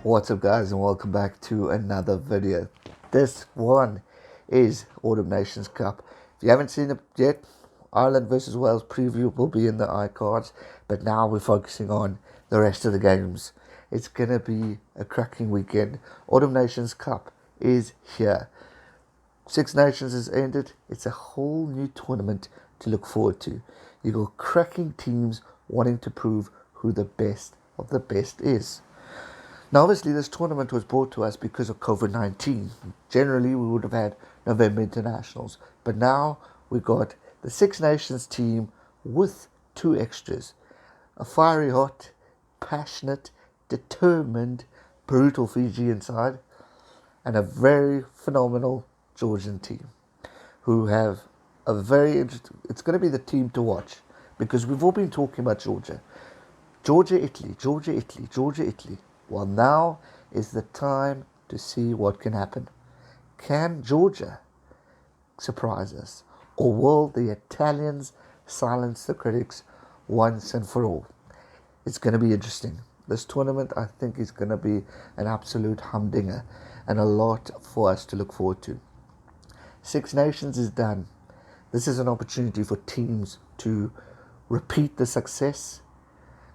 What's up guys, and welcome back to another video. This one is Autumn Nations Cup. If you haven't seen it yet, Ireland versus Wales preview will be in the iCards, but now we're focusing on the rest of the games. It's going to be a cracking weekend. Autumn Nations Cup is here. Six Nations has ended. It's a whole new tournament to look forward to. You got cracking teams wanting to prove who the best of the best is. Now, obviously, this tournament was brought to us because of COVID-19. Generally, we would have had November internationals, but now we've got the Six Nations team with two extras: a fiery hot, passionate, determined, brutal Fijian side, and a very phenomenal Georgian team who have a very interesting. It's going to be the team to watch because we've all been talking about Georgia. Georgia, Italy, Georgia, Italy, Georgia, Italy. Well, now is the time to see what can happen. Can Georgia surprise us? Or will the Italians silence the critics once and for all? It's going to be interesting. This tournament, I think, is going to be an absolute humdinger and a lot for us to look forward to. Six Nations is done. This is an opportunity for teams to repeat the success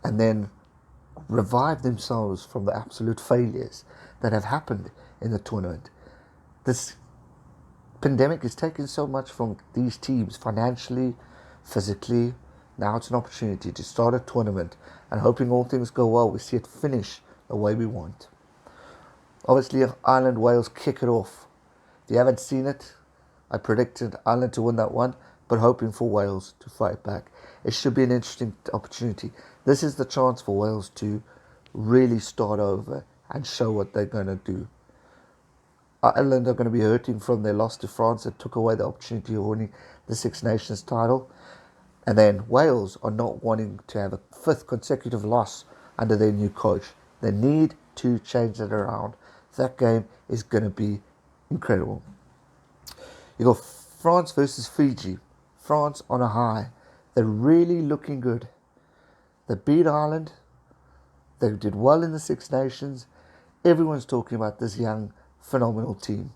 and then revive themselves from the absolute failures that have happened in the tournament. This pandemic has taken so much from these teams financially, physically. Now it's an opportunity to start a tournament, and hoping all things go well, we see it finish the way we want. Obviously, Ireland, Wales kick it off. If you haven't seen it, I predicted Ireland to win that one, but hoping for Wales to fight back. It should be an interesting opportunity. This is the chance for Wales to really start over and show what they're going to do. Ireland are going to be hurting from their loss to France that took away the opportunity of winning the Six Nations title. And then Wales are not wanting to have a fifth consecutive loss under their new coach. They need to change it around. That game is going to be incredible. You got France versus Fiji. France on a high. They're really looking good. They beat Ireland. They did well in the Six Nations. Everyone's talking about this young, phenomenal team.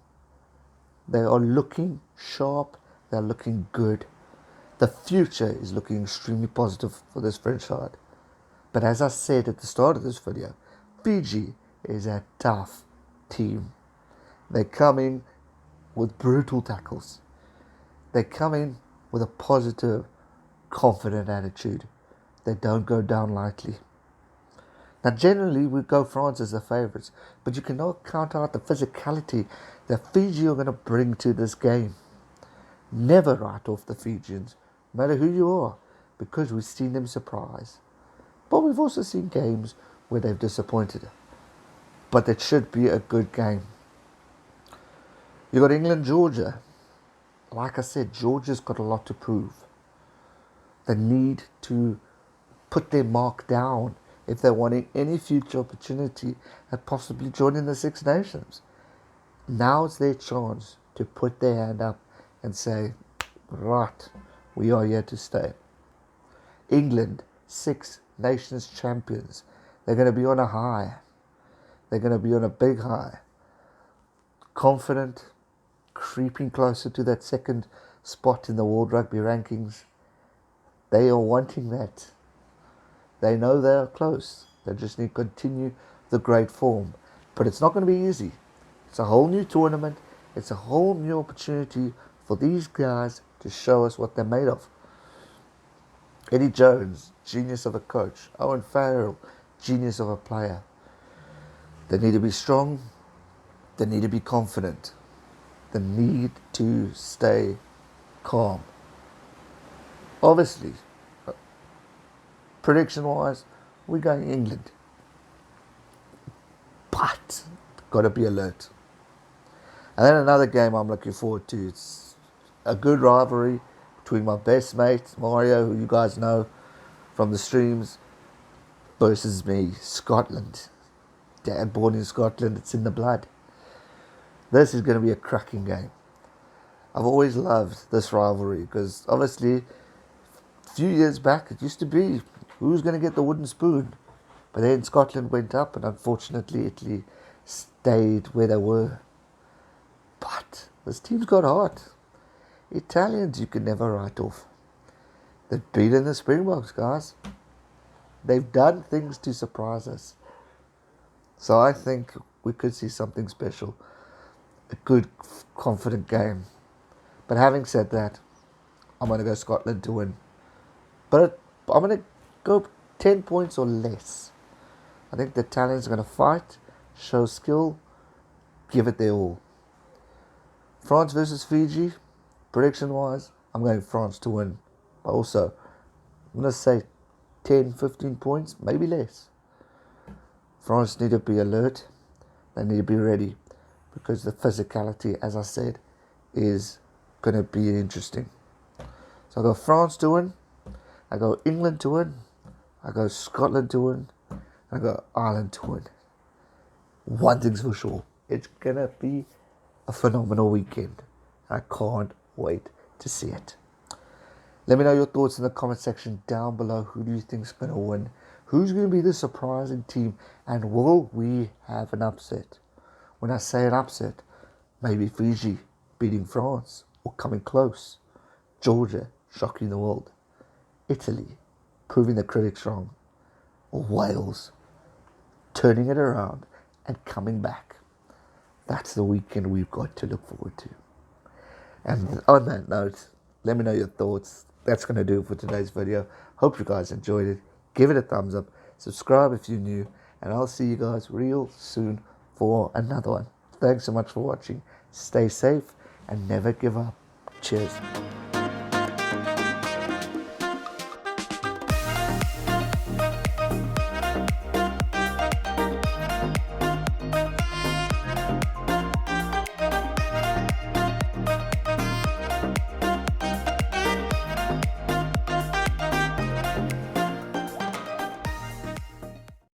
They are looking sharp. They're looking good. The future is looking extremely positive for this French side. But as I said at the start of this video, Fiji is a tough team. They come in with brutal tackles. They come in with a positive, confident attitude. They don't go down lightly. Now, generally, we go France as the favourites, but you cannot count out the physicality that Fiji are going to bring to this game. Never write off the Fijians, no matter who you are, because we've seen them surprise. But we've also seen games where they've disappointed. But it should be a good game. You got England, Georgia. Like I said, Georgia's got a lot to prove. They need to put their mark down if they're wanting any future opportunity at possibly joining the Six Nations. Now's their chance to put their hand up and say, right, we are here to stay. England, Six Nations champions. They're going to be on a high. They're going to be on a big high. Confident, creeping closer to that second spot in the World Rugby rankings. They are wanting that. They know they are close. They just need to continue the great form. But it's not going to be easy. It's a whole new tournament. It's a whole new opportunity for these guys to show us what they're made of. Eddie Jones, genius of a coach. Owen Farrell, genius of a player. They need to be strong. They need to be confident. They need to stay calm. Obviously, prediction-wise, we're going England. But, got to be alert. And then another game I'm looking forward to. It's a good rivalry between my best mate, Mario, who you guys know from the streams, versus me, Scotland. Dad born in Scotland, it's in the blood. This is going to be a cracking game. I've always loved this rivalry because obviously a few years back it used to be who's going to get the wooden spoon. But then Scotland went up, and unfortunately Italy stayed where they were. But this team's got heart. Italians you can never write off. They've beaten the Springboks, guys. They've done things to surprise us. So I think we could see something special. A good, confident game. But having said that, I'm going to go Scotland to win. But I'm going to go 10 points or less. I think the Italians are going to fight, show skill, give it their all. France versus Fiji, prediction-wise, I'm going France to win. But also, I'm going to say 10, 15 points, maybe less. France need to be alert. They need to be ready. Because the physicality, as I said, is going to be interesting. So I go France to win. I go England to win. I go Scotland to win. I go Ireland to win. One thing's for sure. It's going to be a phenomenal weekend. I can't wait to see it. Let me know your thoughts in the comment section down below. Who do you think is going to win? Who's going to be the surprising team? And will we have an upset? When I say an upset, maybe Fiji beating France or coming close. Georgia shocking the world. Italy proving the critics wrong. Or Wales turning it around and coming back. That's the weekend we've got to look forward to. And on that note, let me know your thoughts. That's going to do it for today's video. Hope you guys enjoyed it. Give it a thumbs up. Subscribe if you're new. And I'll see you guys real soon for another one. Thanks so much for watching. Stay safe and never give up. Cheers.